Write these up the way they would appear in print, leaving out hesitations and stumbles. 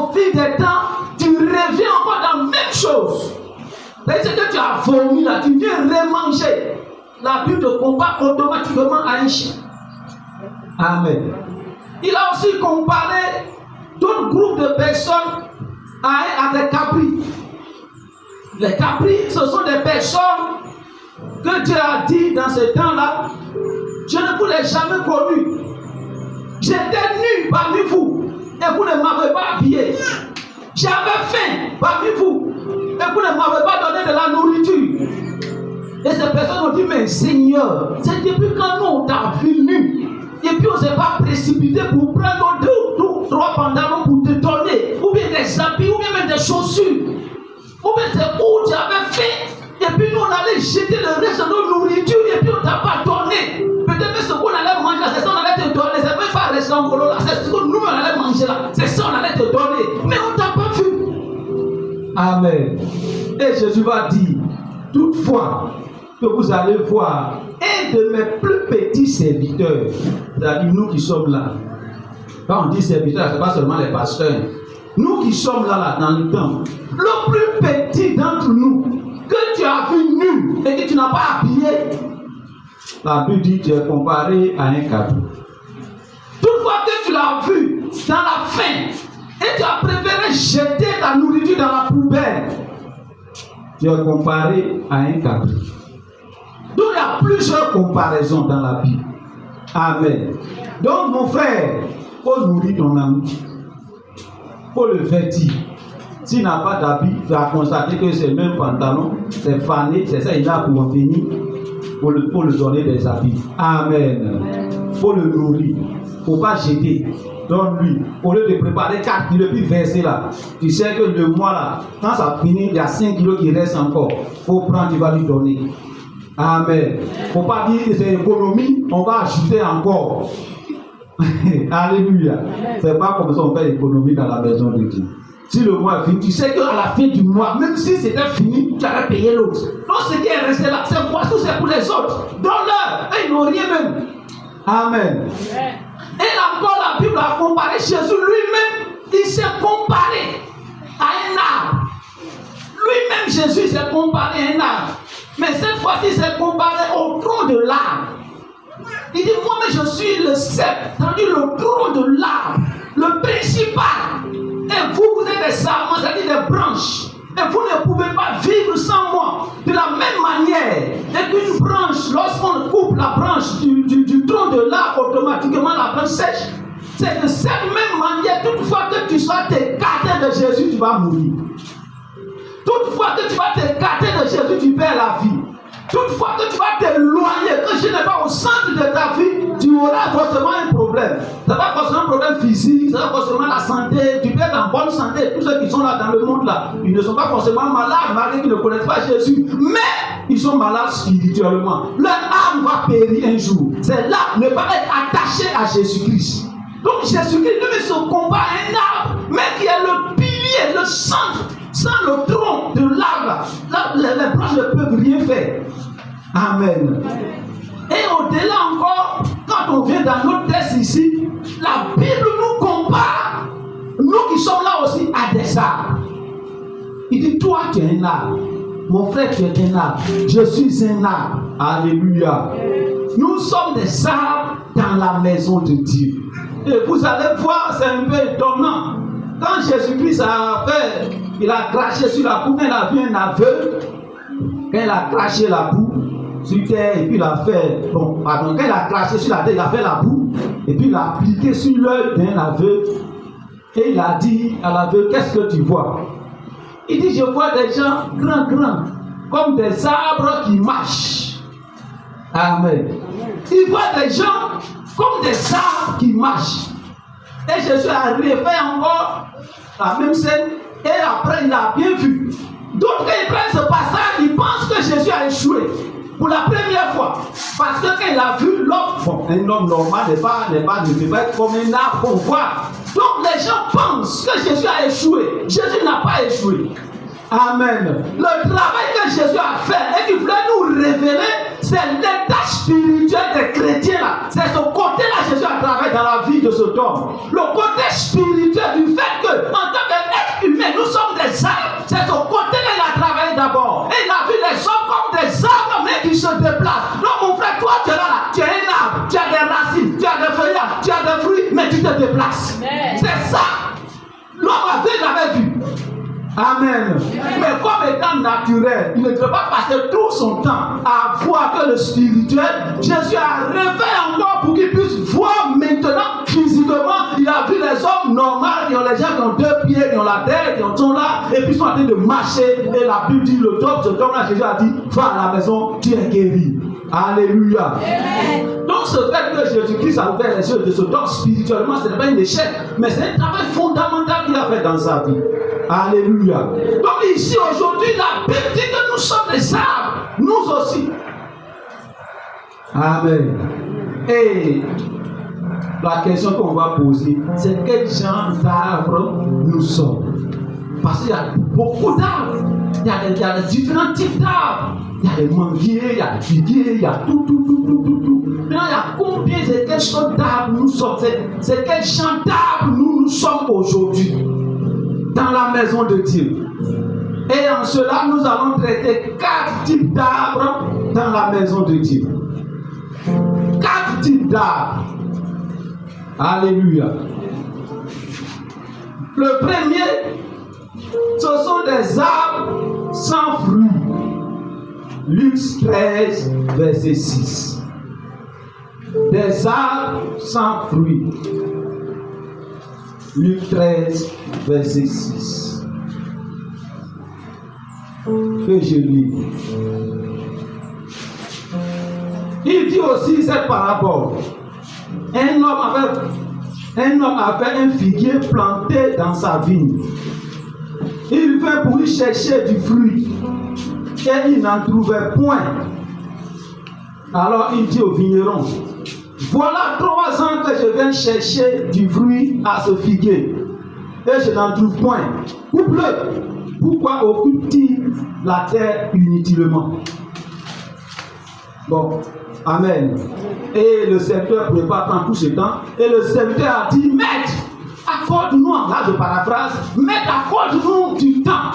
au fil des temps, tu reviens encore dans la même chose. C'est ce que tu as vomi là, tu viens remanger. La Bible te compare automatiquement à un chien. Amen. Il a aussi comparé d'autres groupes de personnes à des capris. Les capris, ce sont des personnes que Dieu a dit dans ce temps-là, je ne vous l'ai jamais connu. J'étais nu parmi vous et vous ne m'avez pas habillé. J'avais faim parmi vous et vous ne m'avez pas donné de la nourriture. Et ces personnes ont dit, mais Seigneur, c'est depuis quand nous on t'a vu nu et puis on ne s'est pas précipité pour prendre 2 ou 3 pantalons pour te donner, ou bien des habits, ou bien même des chaussures. Ou bien c'est où tu avais faim. Et puis nous on allait jeter le reste de nos nourritures et puis on ne t'a pas donné. Peut-être que ce qu'on allait manger là, c'est ça qu'on allait te donner. C'est même pas rester en colo là, c'est ce que nous on allait manger là. C'est ça qu'on allait te donner. Mais on ne t'a pas vu. Amen. Et Jésus va dire, toutefois que vous allez voir un de mes plus petits serviteurs, c'est-à-dire nous qui sommes là. Quand on dit serviteurs, ce n'est pas seulement les pasteurs. Nous qui sommes là dans le temple, le plus petit d'entre nous, que tu as vu nu et que tu n'as pas habillé, la Bible dit que tu es comparé à un cadeau. Toutefois que tu l'as vu dans la faim et tu as préféré jeter ta nourriture dans la poubelle, tu es comparé à un cadeau. Donc il y a plusieurs comparaisons dans la Bible. Amen. Donc mon frère, il faut nourrir ton ami. Il faut le vêtir. S'il n'a pas d'habit, tu as constaté que c'est le même pantalon, c'est fané, c'est ça, il a pour venir, pour le donner des habits. Amen. Il faut le nourrir. Il ne faut pas jeter. Donne-lui. Au lieu de préparer 4 kilos puis verser là, tu sais que le mois là, quand ça finit, il y a 5 kilos qui restent encore. Il faut prendre, tu vas lui donner. Amen. Il ne faut pas dire que c'est économie, on va ajouter encore. Alléluia. C'est pas comme ça on fait l'économie dans la maison de Dieu. Si le mois est fini, tu sais qu'à la fin du mois, même si c'était fini, tu allais payer l'autre. Donc ce qui est resté là, c'est pour tout, c'est pour les autres. Donne-leur, et ils n'ont rien même. Amen. Et encore la Bible a comparé Jésus lui-même, il s'est comparé à un arbre. Lui-même Jésus s'est comparé à un arbre. Mais cette fois-ci, il s'est comparé au tronc de l'arbre. Il dit, moi-même je suis le cep, c'est-à-dire le tronc de l'arbre, le principal. Et vous, vous êtes des sarments, c'est-à-dire des branches. Et vous ne pouvez pas vivre sans moi. De la même manière, et qu'une branche, lorsqu'on coupe la branche du tronc de l'arbre, automatiquement la branche sèche. C'est de cette même manière, toutefois que tu sois écarté de Jésus, tu vas mourir. Toutefois que tu vas t'écarter de Jésus, tu perds la vie. Toutefois que tu vas t'éloigner, que je n'ai pas au centre de ta vie, tu auras forcément un problème. Ce n'est pas forcément un problème physique, ce n'est pas forcément la santé. Tu peux être en bonne santé. Tous ceux qui sont là dans le monde, là, ils ne sont pas forcément malades, malgré qu'ils ne connaissent pas Jésus. Mais ils sont malades spirituellement. Leur âme va périr un jour. C'est là, ne pas être attaché à Jésus-Christ. Donc Jésus-Christ lui se compare à un arbre, mais qui est le pilier, le centre. Sans le tronc de l'arbre, les branches ne peuvent rien faire. Amen. Et au-delà encore, quand on vient dans notre texte ici, la Bible nous compare, nous qui sommes là aussi, à des arbres. Il dit, toi tu es un arbre, mon frère tu es un arbre, je suis un arbre. Alléluia. Nous sommes des arbres dans la maison de Dieu. Et vous allez voir, c'est un peu étonnant. Quand Jésus-Christ a fait, il a craché sur la boue, quand il a vu un aveugle, quand il a craché la boue sur terre, et puis il a fait, quand il a craché sur la terre, il a fait la boue, et puis il a appliqué sur l'œil d'un aveugle, et il a dit à l'aveugle, qu'est-ce que tu vois? Il dit, je vois des gens grands, comme des arbres qui marchent. Amen. Il voit des gens comme des arbres qui marchent. Et Jésus a refait encore la même scène. Et après, il a bien vu. D'autres, quand ils prennent ce passage, ils pensent que Jésus a échoué. Pour la première fois. Parce que quand il a vu l'homme, un homme normal ne peut pas être comme un arbre qu'on voit. Donc les gens pensent que Jésus a échoué. Jésus n'a pas échoué. Amen. Le travail que Jésus a fait et qu'il voulait nous révéler, c'est l'état spirituel des chrétiens là. C'est ce côté-là que Jésus a travaillé dans la vie de cet homme. Le côté spirituel du fait que, en tant que déplace. C'est ça. L'homme l'avait vu. Amen. Mais comme étant naturel, il ne devait pas passer tout son temps à voir que le spirituel. Jésus a refait encore pour qu'il puisse voir maintenant physiquement. Il a vu les hommes normaux, qui ont les gens qui ont 2 pieds, qui ont la tête, qui sont là, et puis ils sont en train de marcher. Et la Bible dit le top, ce là, Jésus a dit, va à la maison, tu es guéri. Alléluia. Amen. Donc ce fait que Jésus-Christ a ouvert les yeux de ce don spirituellement, ce n'est pas un échec, mais c'est un travail fondamental qu'il a fait dans sa vie. Alléluia. Donc ici aujourd'hui, la Bible dit que nous sommes des arbres, nous aussi. Amen. Et la question qu'on va poser, c'est quel genre d'arbres nous sommes. Parce qu'il y a beaucoup d'arbres. Il y a des différents types d'arbres. Il y a des manguiers, il y a des figuiers, il y a tout. Maintenant, il y a combien de quel genre d'arbres nous sommes. C'est quel champ d'arbres nous sommes aujourd'hui dans la maison de Dieu. Et en cela, nous allons traiter 4 types d'arbres dans la maison de Dieu. 4 types d'arbres. Alléluia. Le premier, ce sont des arbres sans fruits. Luc 13, verset 6. Des arbres sans fruits. Luc 13, verset 6. Que je lis. Il dit aussi cette parabole. Un homme avait un figuier planté dans sa vigne. Il vint pour y chercher du fruit. Et il n'en trouvait point. Alors il dit au vigneron, voilà 3 ans que je viens chercher du fruit à ce figuier. Et je n'en trouve point. Coupe-le. Pourquoi occupe-t-il la terre inutilement? Bon, amen. Et le serviteur ne pouvait pas prendre tout ce temps. Et le serviteur a dit, maître, accorde-nous, là je paraphrase, maître, accorde-nous du temps.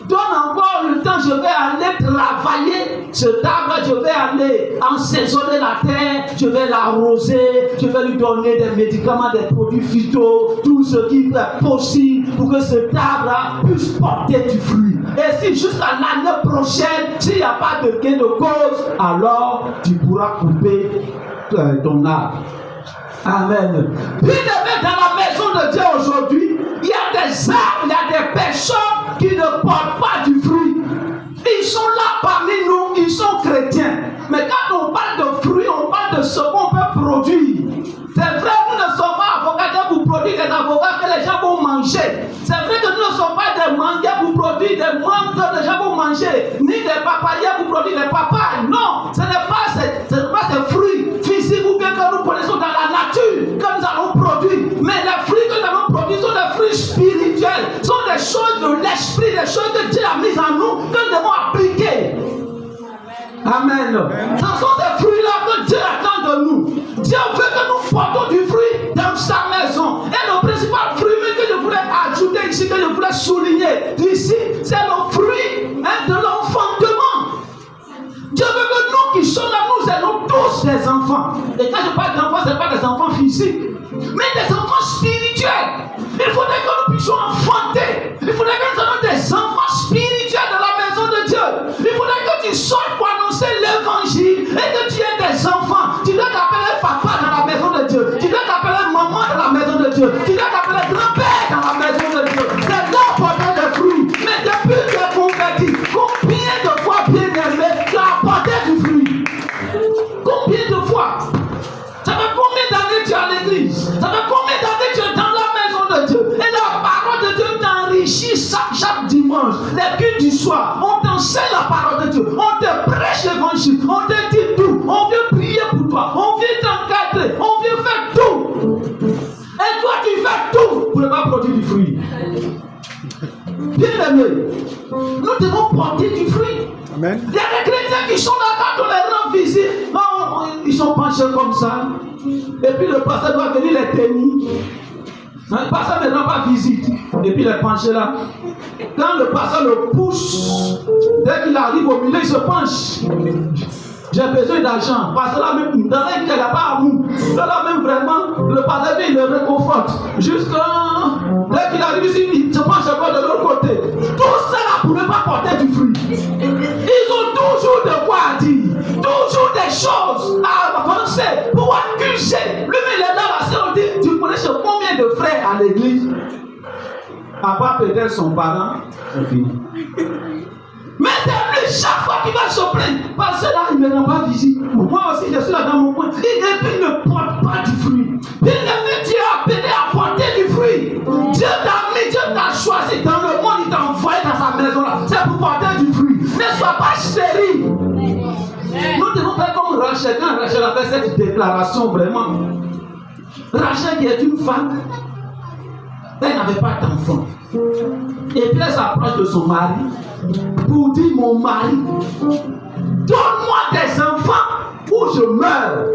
Donne encore le temps, je vais aller travailler ce arbre, je vais aller ensaisonner la terre, je vais l'arroser, je vais lui donner des médicaments, des produits phyto, tout ce qui est possible pour que cet arbre puisse porter du fruit. Et si jusqu'à l'année prochaine, s'il n'y a pas de gain de cause, alors tu pourras couper ton arbre. Amen. Bien-aimé, dans la maison de Dieu aujourd'hui, il y a des arbres, il y a des personnes qui ne portent pas du fruit. Ils sont là parmi nous, ils sont chrétiens. Mais quand on parle de fruits, on parle de ce qu'on peut produire. C'est vrai, nous ne sommes pas avocats pour produire des avocats que les gens vont manger. C'est vrai que nous ne sommes pas des manguiers pour produire des mangues que les gens vont manger, ni des papayers pour produire des papayes. Non, ce n'est pas ces fruits physiques ou bien que nous connaissons dans la nature que nous allons produire. Mais les fruits que nous allons produire sont des fruits spirituels, sont des choses de l'esprit, des choses que Dieu a mises en nous, que nous devons appliquer. Amen. Ce sont ces fruits-là que Dieu attend de nous. Dieu veut que nous portons du fruit dans sa maison. Et le principal fruit que je voulais ajouter ici, que je voulais souligner ici, c'est le fruit de l'enfantement. Dieu veut que nous qui sommes là, nous ayons tous des enfants. Et quand je parle d'enfants, ce n'est pas des enfants physiques, mais des enfants spirituels. Il faudrait que nous puissions enfanter. Il faudrait que nous ayons des enfants spirituels de la maison de Dieu. Il faudrait que tu sortes pour annoncer l'évangile et que tu aies des enfants. Tu dois t'appeler papa dans la maison de Dieu. Tu dois t'appeler maman dans la maison de Dieu. Tu dois t'appeler grand-père dans la maison de Dieu. C'est là porter des fruits. Mais depuis que tu es converti, combien de fois, bien-aimé, tu as apporté du fruit? Combien de fois? Ça fait combien d'années tu es à l'église? Ça fait combien d'années tu es dans la maison de Dieu? Et la parole de Dieu t'enrichit chaque dimanche. Les cultes du soir, on t'enseigne la parole de Dieu. On te prêche l'évangile. On te dit tout. On vient prier pour toi. On vient t'encadrer. On vient faire tout. Et toi, tu fais tout pour ne pas produire du fruit. Bien aimé, nous devons porter du fruit. Amen. Il y a des chrétiens qui sont là quand on les rend visite. Non, ils sont penchés comme ça. Et puis le pasteur doit venir les tenir. Le pasteur ne rend pas visite. Et puis les penchés là. Quand le pasteur le pousse, dès qu'il arrive au milieu, il se penche. j'ai besoin d'argent. Parce que là même, dans un cas, il n'y a pas amour. Là même vraiment, le partenaire, il le réconforte. Jusqu'à dès qu'il arrive ici, il se penche encore de l'autre côté. Tout cela pour ne pas porter du fruit. Ils ont toujours de quoi dire. Toujours des choses à avancer pour accuser. Lui-même, il est là, là, on dit, tu connais combien de frères à l'église? À part peut-être son parent, c'est fini. Mais c'est lui, chaque fois qu'il va se plaindre, parce que là, il ne me rend pas visite. Moi aussi, je suis là dans mon coin. Il ne porte pas du fruit. Il ne Dieu a appelé à porter du fruit. Dieu t'a mis, Dieu t'a choisi dans le monde, il t'a envoyé dans sa maison là. C'est pour porter du fruit. Ne sois pas chéri. Nous devons faire comme Rachel. Quand Rachel a fait cette déclaration, vraiment, Rachel qui est une femme, elle n'avait pas d'enfant. Et puis elle s'approche de son mari pour dire, mon mari, donne-moi des enfants ou je meurs.